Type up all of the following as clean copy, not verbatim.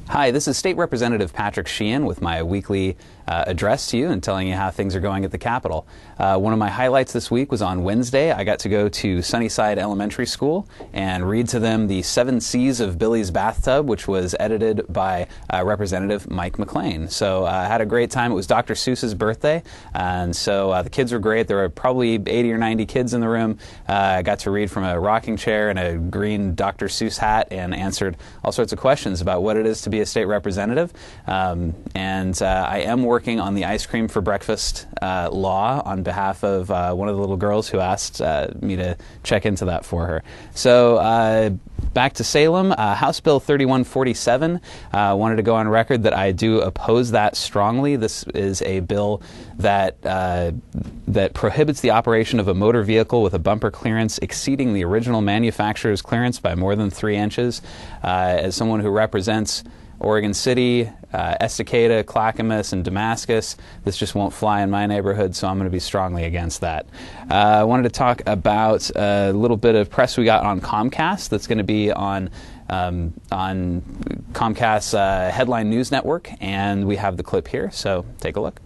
Hi, this is State Representative Patrick Sheehan with my weekly address to you and telling you how things are going at the Capitol. One of my highlights this week was on Wednesday. I got to go to Sunnyside Elementary School and read to them the 7 C's of Billy's Bathtub, which was edited by Representative Mike McLean. So I had a great time. It was Dr. Seuss's birthday, and so the kids were great. There were probably 80 or 90 kids in the room. I got to read from a rocking chair and a green Dr. Seuss hat and answered all sorts of questions about what it is to be a state representative. And I am working on the ice cream for breakfast law on behalf of one of the little girls who asked me to check into that for her. So back to Salem, House Bill 3147. Wanted to go on record that I do oppose that strongly. This is a bill that that prohibits the operation of a motor vehicle with a bumper clearance exceeding the original manufacturer's clearance by more than 3 inches. As someone who represents Oregon City, Estacada, Clackamas, and Damascus, this just won't fly in my neighborhood, so I'm going to be strongly against that. I wanted to talk about a little bit of press we got on Comcast that's going to be on Comcast's Headline News Network, and we have the clip here, so take a look.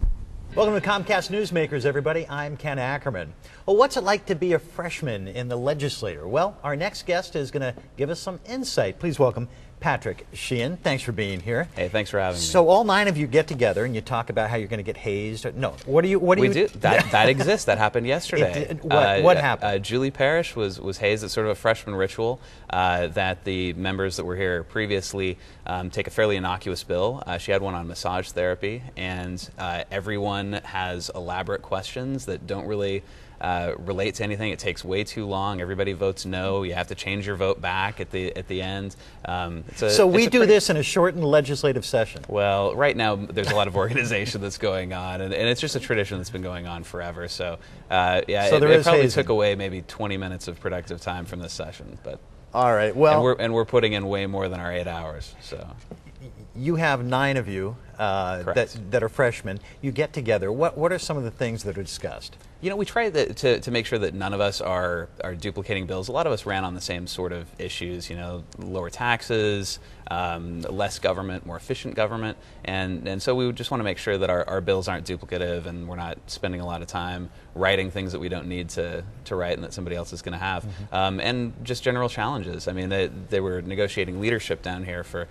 Welcome to Comcast Newsmakers, everybody. I'm Ken Ackerman. Well, what's it like to be a freshman in the legislature? Well, our next guest is going to give us some insight. Please welcome Patrick Sheehan. Thanks for being here. Hey, thanks for having me. So all 9 of you get together and you talk about how you're going to get hazed. No, what do you? We do. That exists. That happened yesterday. What happened? Julie Parrish was hazed at sort of a freshman ritual that the members that were here previously take a fairly innocuous bill. She had one on massage therapy, and everyone has elaborate questions that don't really relate to anything. It takes way too long. Everybody votes no. You have to change your vote back at the end. So we do this in a shortened legislative session. Well, right now there's a lot of organization that's going on, and it's just a tradition that's been going on forever. So yeah, so it probably took away maybe 20 minutes of productive time from this session. But all right, well, and we're putting in way more than our 8 hours. So you have 9 of you that are freshmen. You get together. What are some of the things that are discussed? You know, we try to make sure that none of us are duplicating bills. A lot of us ran on the same sort of issues, you know, lower taxes, less government, more efficient government, and so we would just want to make sure that our bills aren't duplicative and we're not spending a lot of time writing things that we don't need to write and that somebody else is going to have, and just general challenges. I mean, they were negotiating leadership down here for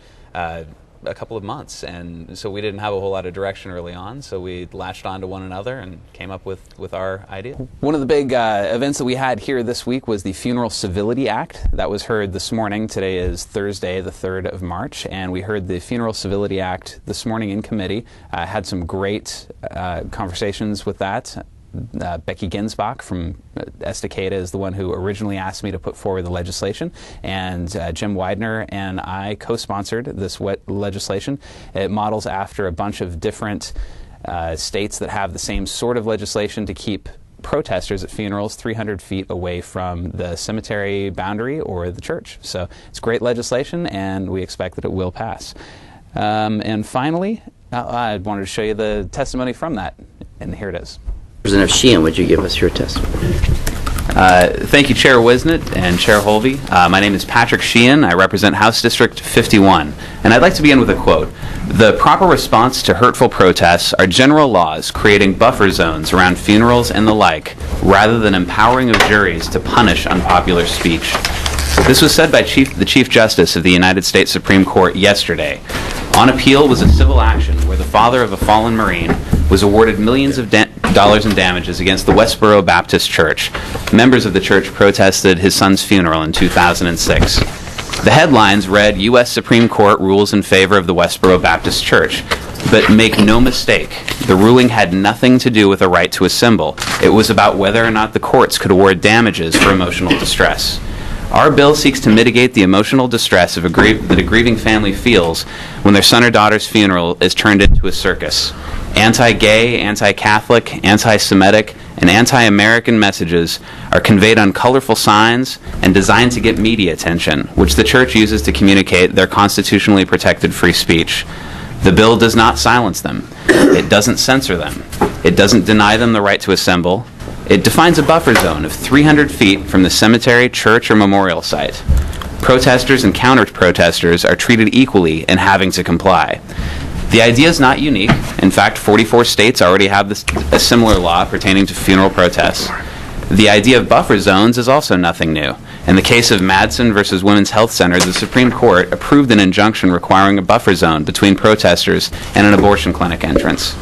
a couple of months, and so we didn't have a whole lot of direction early on, so we latched on to one another and came up with our idea. One of the big events that we had here this week was the Funeral Civility Act. That was heard this morning. Today is Thursday, the 3rd of March, and we heard the Funeral Civility Act this morning in committee. Had some great conversations with that. Becky Ginsbach from Estacada is the one who originally asked me to put forward the legislation, and Jim Widener and I co-sponsored this legislation. It models after a bunch of different states that have the same sort of legislation to keep protesters at funerals 300 feet away from the cemetery boundary or the church. So it's great legislation, and we expect that it will pass. And finally, I wanted to show you the testimony from that, and here it is. Representative Sheehan, would you give us your testimony? Thank you, Chair Wisnett and Chair Holvey. My name is Patrick Sheehan. I represent House District 51. And I'd like to begin with a quote. "The proper response to hurtful protests are general laws creating buffer zones around funerals and the like, rather than empowering of juries to punish unpopular speech." This was said by the Chief Justice of the United States Supreme Court yesterday. On appeal was a civil action where the father of a fallen Marine was awarded millions of dollars in damages against the Westboro Baptist Church. Members of the church protested his son's funeral in 2006. The headlines read, "U.S. Supreme Court rules in favor of the Westboro Baptist Church." But make no mistake, the ruling had nothing to do with a right to assemble. It was about whether or not the courts could award damages for emotional distress. Our bill seeks to mitigate the emotional distress that a grieving family feels when their son or daughter's funeral is turned into a circus. Anti-gay, anti-Catholic, anti-Semitic, and anti-American messages are conveyed on colorful signs and designed to get media attention, which the church uses to communicate their constitutionally protected free speech. The bill does not silence them. It doesn't censor them. It doesn't deny them the right to assemble. It defines a buffer zone of 300 feet from the cemetery, church, or memorial site. Protesters and counter-protesters are treated equally in having to comply. The idea is not unique. In fact, 44 states already have a similar law pertaining to funeral protests. The idea of buffer zones is also nothing new. In the case of Madsen versus Women's Health Center, the Supreme Court approved an injunction requiring a buffer zone between protesters and an abortion clinic entrance.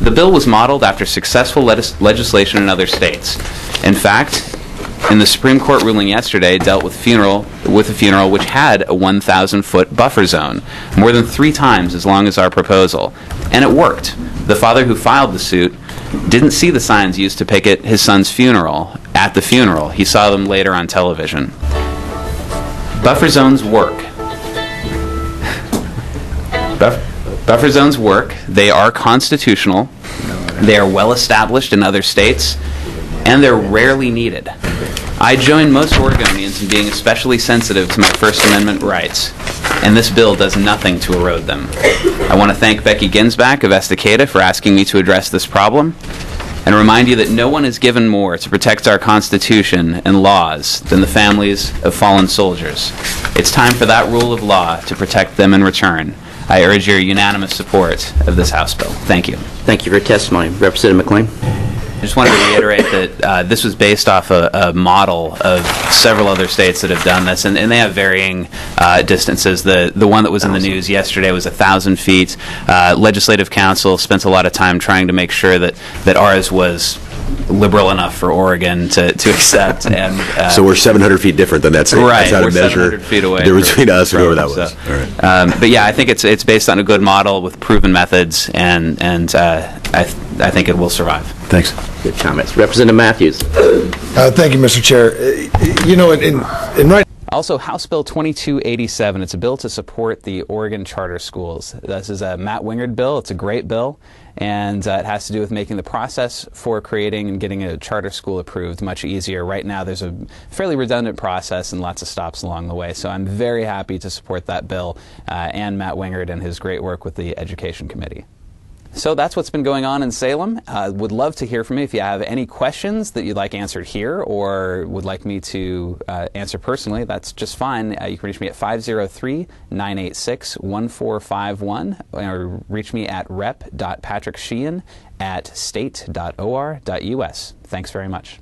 The bill was modeled after successful legislation in other states. In fact, in the Supreme Court ruling yesterday dealt with a funeral which had a 1,000-foot buffer zone, more than 3 times as long as our proposal. And it worked. The father who filed the suit didn't see the signs used to picket his son's funeral at the funeral. He saw them later on television. Buffer zones work. Buffer zones work. They are constitutional. They are well established in other states, and they're rarely needed. I join most Oregonians in being especially sensitive to my First Amendment rights, and this bill does nothing to erode them. I want to thank Becky Ginsbach of Estacada for asking me to address this problem, and remind you that no one is given more to protect our Constitution and laws than the families of fallen soldiers. It's time for that rule of law to protect them in return. I urge your unanimous support of this House bill. Thank you. Thank you for your testimony. Representative McLean. I just wanted to reiterate that this was based off a model of several other states that have done this, and they have varying distances. The one that was in the news yesterday was 1,000 feet. Legislative Council spent a lot of time trying to make sure that ours was liberal enough for Oregon to accept. And so we're 700 feet different than that state. Right, that's how we're to measure 700 feet away. The difference between us and whoever that so, was. All right. But yeah, I think it's based on a good model with proven methods, and I think it will survive. Thanks. Good comments. Representative Matthews. Thank you, Mr. Chair. You know, in right. Also, House Bill 2287, it's a bill to support the Oregon charter schools. This is a Matt Wingard bill. It's a great bill, and it has to do with making the process for creating and getting a charter school approved much easier. Right now, there's a fairly redundant process and lots of stops along the way, so I'm very happy to support that bill and Matt Wingard and his great work with the Education Committee. So that's what's been going on in Salem. Would love to hear from you if you have any questions that you'd like answered here or would like me to answer personally. That's just fine. You can reach me at 503-986-1451 or reach me at rep.patricksheehan@state.or.us. Thanks very much.